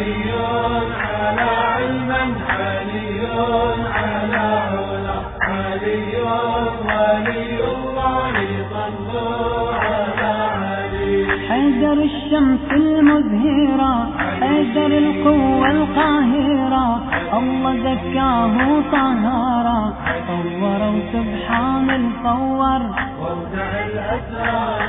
علي على علم علي على علا علي ولي الله صلوا على علي حيدر الشمس المزهرة حيدر القوة القاهرة الله زكاه طهارا صوره سبحان الصور وودع الأسرار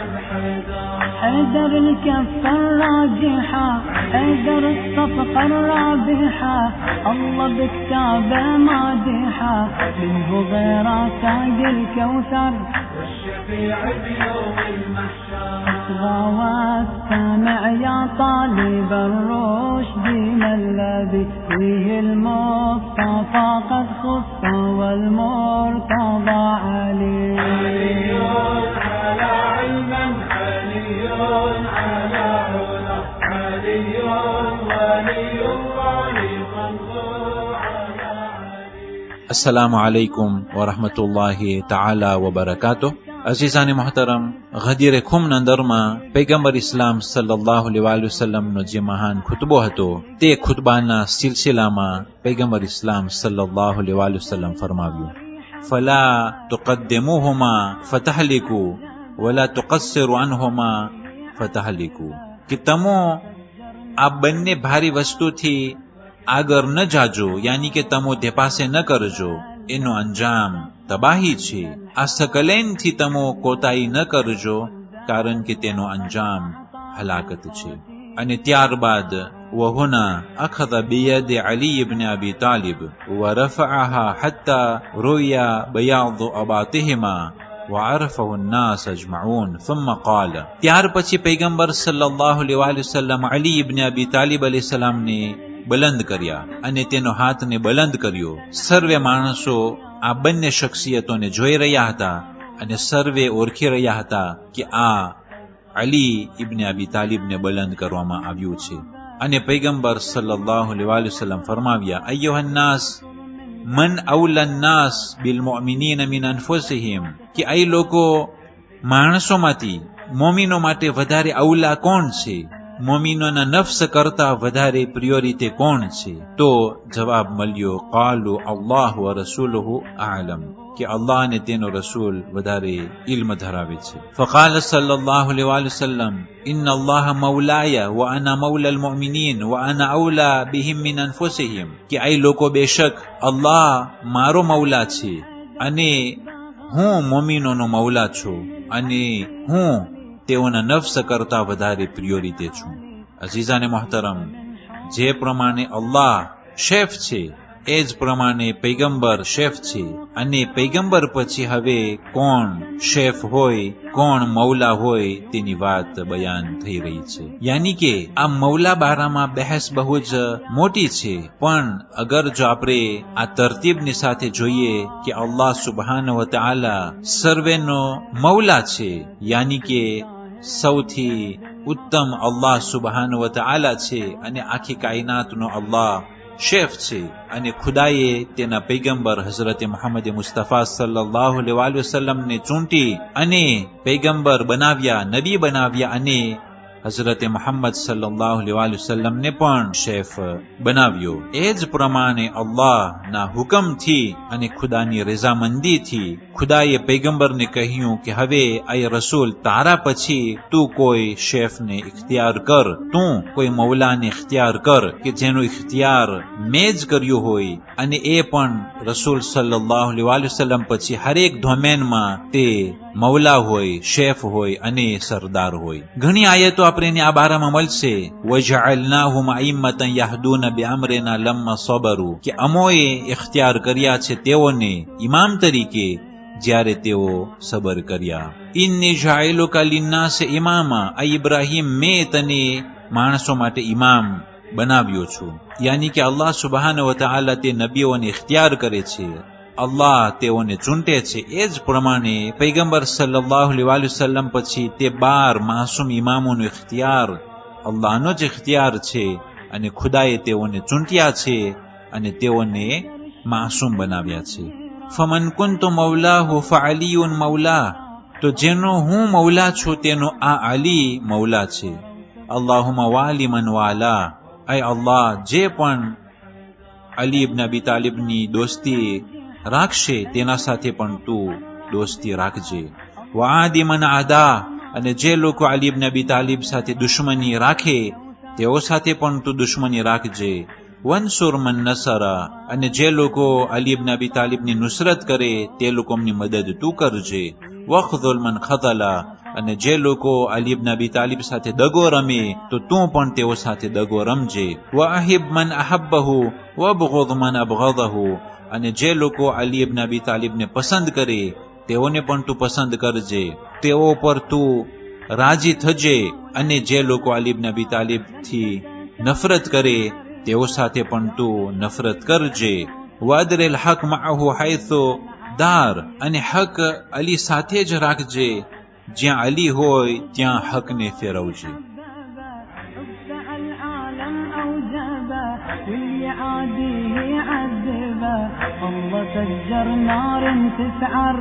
حيدر الكفة الراجحة حيدر الصفقة الرابحة الله بكتابه مادحة منه غيره ساق الكوثر والشفيع بيوم المحشر اصغى واستمع يا طالب الرشد ما الذي فيه المصطفى قد خص والمرتضى علي على علم علي على علا علي ولي الله صلوا على علي. السلام علیکم ورحمت الله تعالی وبرکاته. عزیزان محترم، غدیر خم نندرما پیغمبر اسلام صلی الله علیه وسلم નો જે મહાન ખુતબો હતો તે ખુતબાના સિલસિલામાં پیغمبر اسلام صلی الله علیه وسلم ફરમાવ્યું: فلا تقدموهما فتهلكوا ولا تقصروا عنهما فتهلكوا. કે તમો આ બંને ભારી વસ્તુથી આગળ ન જાજો, યાની કે તમો તે પાસે ન કરજો, એનો અંજામ તબાહી છે. આ સકલેનથી તમો કોતાઈ ન કરજો, કારણ કે તેનો અંજામ હલાકત છે. અને ત્યારબાદ وهنا أخذ بيد علي بن أبي طالب ورفعها حتى رؤيا بياض أباطهما وعرفه الناس أجمعون ثم قال. ત્યાર પછી પૈગંબર સલ્લલ્લાહુ અલૈહિ વસલ્લમ અલી ઇબ્ન અબી તાલિબ અલૈહિ સલામને બલંદ કર્યા અને તેનો હાથને બલંદ કર્યો. સર્વે માણસો આ બંને શખ્સિયતોને જોઈ રહ્યા હતા અને સર્વે ઓળખી રહ્યા હતા કે આ અલી ઇબ્ન અબી તાલિબને બલંદ કરવામાં આવ્યું છે. અને પૈગંબર સલ્લલ્લાહુ અલૈહિ વસલ્લમ ફરમાવ્યા: અય્યુહન નાસ મન અવલન નાસ બિલ મુઅમિનીન મિન અનફુસિહિમ. કે આ લોકો માણસોમાંથી મોમીનો માટે વધારે અવલા કોણ છે, મોમીનોના નફ્સ કરતા વધારે પ્રિયોરિટી કોણ છે? તો જવાબ મળ્યો: કાલુ અલ્લાહ વ રસૂલુહુ આલમ. કે અલ્લાહ અને તેનો રસૂલ વધારે ઇલ્મ ધરાવે છે. ફકાલ સલ્લલ્લાહુ અલૈહિ વસલ્લમ: ઇન્ન અલ્લાહ મૌલાયા વ અના મૌલા અલ-મુઅમિનીન વ અના ઔલા બિહિમ મિન અનફુસિહિમ. કે આ લોકો બેશક અલ્લાહ મારો મૌલા છે અને હું મોમીનોનો મૌલા છું અને હું તેઓના નફ્સ કરતા વધારે પ્રિયોરિટી છું. અઝીઝાને મોહતરમ, જે પ્રમાણે અલ્લાહ શેફ છે એ જ પ્રમાણે પૈગંબર શેફ છે. અને પૈગંબર પછી હવે કોણ શેફ હોય, કોણ મૌલા હોય તેની વાત બયાન થઈ રહી છે. યાની કે આ મૌલા બારામાં બહેસ બહુ જ મોટી છે, પણ અગર જો આપણે આ તરતીબની સાથે જોઈએ કે અલ્લાહ સુબહાનહુ વ તઆલા સર્વેનો મૌલા છે, યાની કે સૌથી ઉત્તમ અલ્લાહ સુબહાનહુ વ તઆલા છે અને આખી કાયનાતનો અલ્લાહ શેફ છે. અને ખુદાએ તેના પૈગંબર હઝરત મુહમ્મદ મુસ્તફા સલ્લલ્લાહુ અલૈહિ વસલ્લમને ચૂંટી અને પૈગંબર બનાવ્યા, નબી બનાવ્યા અને હઝરત મુહમ્મદ સલ્લલ્લાહુ અલૈહિ વસલ્લમને પણ શેફ બનાવ્યો. એ જ પ્રમાણે અલ્લાહના હુકમથી અને ખુદાની રઝામંદીથી ખુદાએ પૈગંબરને કહ્યું કે હવે આ રસૂલ તારા પછી તું કોઈ શેફને ઇખ્તિયાર કર, તું કોઈ મૌલાને ઇખ્તિયાર કર કે જેનો ઇખ્તિયાર મેં જ કર્યું હોય, અને એ પણ રસૂલ સલ્લલ્લાહુ અલૈહિ વસલ્લમ પછી હરેક ડોમેનમાં તે મૌલા હોય, શેફ હોય અને સરદાર હોય. ઘણી આયતો આપણે આ બારામાં મળશે: વજઅલનાહુમ અઇમ્મતન યહદૂના બિઅમરિના લમ્મા સબરુ. કે અમોએ ઇખ્તિયાર કર્યા છે તેઓને ઇમામ તરીકે જ્યારે તેઓ સબર કર્યા. ઇન્ની જાઇલુકા લિન્નાસ ઇમામા. આ ઇબ્રાહીમ, મેં તને માણસો માટે ઇમામ બનાવ્યો છું. યાની કે અલ્લાહ સુબહાનહુ વ તઆલા તે નબીઓને ઇખ્તિયાર કરે છે, અલ્લાહ તેઓને ચૂંટે છે. એ જ પ્રમાણે પૈગંબર સલ્લલ્લાહુ અલૈહિ વસલ્લમ પછી તે 12 માસૂમ ઇમામોનો ઇખ્તિયાર અલ્લાહનો જ ઇખ્તિયાર છે અને ખુદાએ તેઓને ચૂંટ્યા છે અને તેઓને માસૂમ બનાવ્યા છે. ફમન કુંતુ મૌલાહુ ફઅલીયુન મૌલા. તો જેનો હું મૌલા છું તેનો આ અલી મૌલા છે. અલ્લાહુમ્મા વાલી મન વાલા. ऐ अल्लाह जे पण અલી ઇબ્ન અબી તાલિબની દોસ્તી રાખશે તેના સાથે પણ તું દોસ્તી રાખજે. વઆદી મન આદા, અને જે લોકો અલી ઇબ્ન અબી તાલિબ સાથે દુશ્મની રાખે તેઓ સાથે પણ તું દુશ્મની રાખજે. વનસુર મન નસરા, અને જે લોકો અલી ઇબ્ન અબી તાલિબની નુસરત કરે તે લોકોની મદદ તું કરજે. વખઝુલ મન ખઝલા, અને જે લોકો અલી ઇબ્ન અબી તાલિબ સાથે દગો રમે તો તું પણ તેઓ સાથે દગો રમજે. વઅહિબ મન અહબ્બહુ વબગુદ મન અબગદહુ, અને જે લોકો અલી ઇબ્ન અબી તાલિબને પસંદ કરે તેઓને પણ તું પસંદ કરજે. તેઓ પર તું રાજી થજે, અને જે લોકો અલી ઇબ્ન અબી તાલિબથી નફરત કરે તેઓ સાથે પણ તું નફરત કરજે. વાદરેલ હક મઅહુ હૈસુ દાર, અને હક અલી સાથે જ રાખજે, જ્યાં અલી હોય ત્યાં હકને ફેરવજે. الله سجر نار تسعر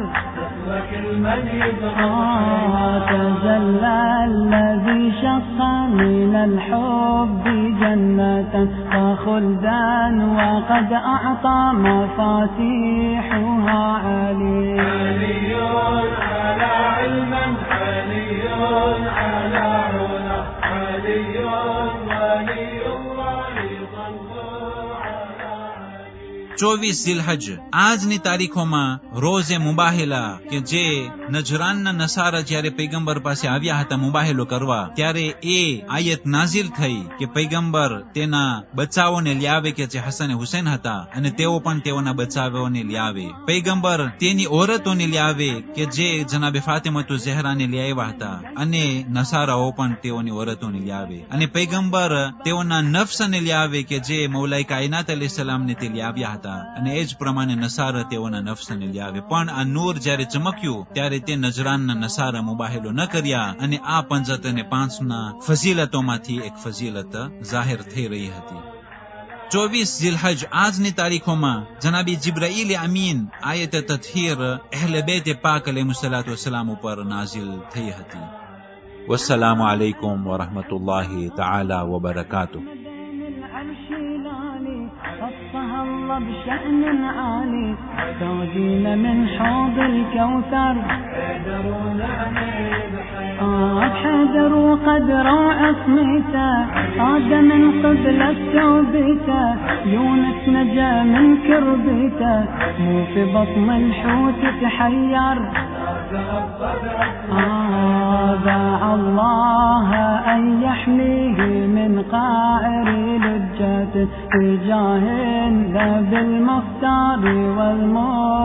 تجلى الذي شق من الحب جنة فخلدا وقد أعطى مفاتيحها علي. علي على علما، علي على علا، علي ولي الله صلوا على علي. 24 ઝિલહજ આજની તારીખોમાં રોઝે મુબાહેલા કે જે નજરાનના નસારા જ્યારે પૈગંબર પાસે આવ્યા હતા મુબાહેલો કરવા, ત્યારે એ આયત નાઝિલ થઈ કે પૈગંબર તેના બચ્ચાઓને લ્યાવે કે જે હસન હુસૈન હતા, અને તેઓ પણ તેઓના બચ્ચાઓને લ્યાવે. પૈગંબર તેની ઓરતોને લ્યાવે કે જે જનાબે ફાતિમતુ ઝહરાને લ્યાવ્યા હતા, અને નસારાઓ પણ તેઓની ઓરતોને લ્યાવે. અને પૈગંબર તેઓના નફ્સને લ્યાવે કે જે મૌલાઈ કાયનાત અલૈહિસ્સલામને તે લ્યાવ્યા હતા, અને એ જ પ્રમાણે નસારા તેઓના નફ્સને લ્યાવે. પણ આ નૂર જ્યારે ચમક્યું ત્યારે તે નજરાનના નસારા મુબાહેલો ન કર્યા, અને આ 50 અને 5 ના ફઝીલતોમાંથી એક ફઝીલત જાહેર થઈ રહી હતી. 24 ઝિલહજ આજની તારીખોમાં જનાબી જિબ્રાઈલ અમીન આયત તત્હીર અહલે બેત પાક અલૈહિસ્સલાતુ વસ્સલામ ઉપર નાઝિલ થઈ હતી. વસ્સલામુ અલૈકુમ વરહમતુલ્લાહિ તઆલા વબરકાતુહ. بشأن عالي تاجين من حوض الكوثر حيدر قدر عصمته عاد من قبلة توبته يونس نجا من كربته مو في بطن الحوت تحير دعا الله أن يحميه من قاعر لجته في جاه النبي المختار والمختار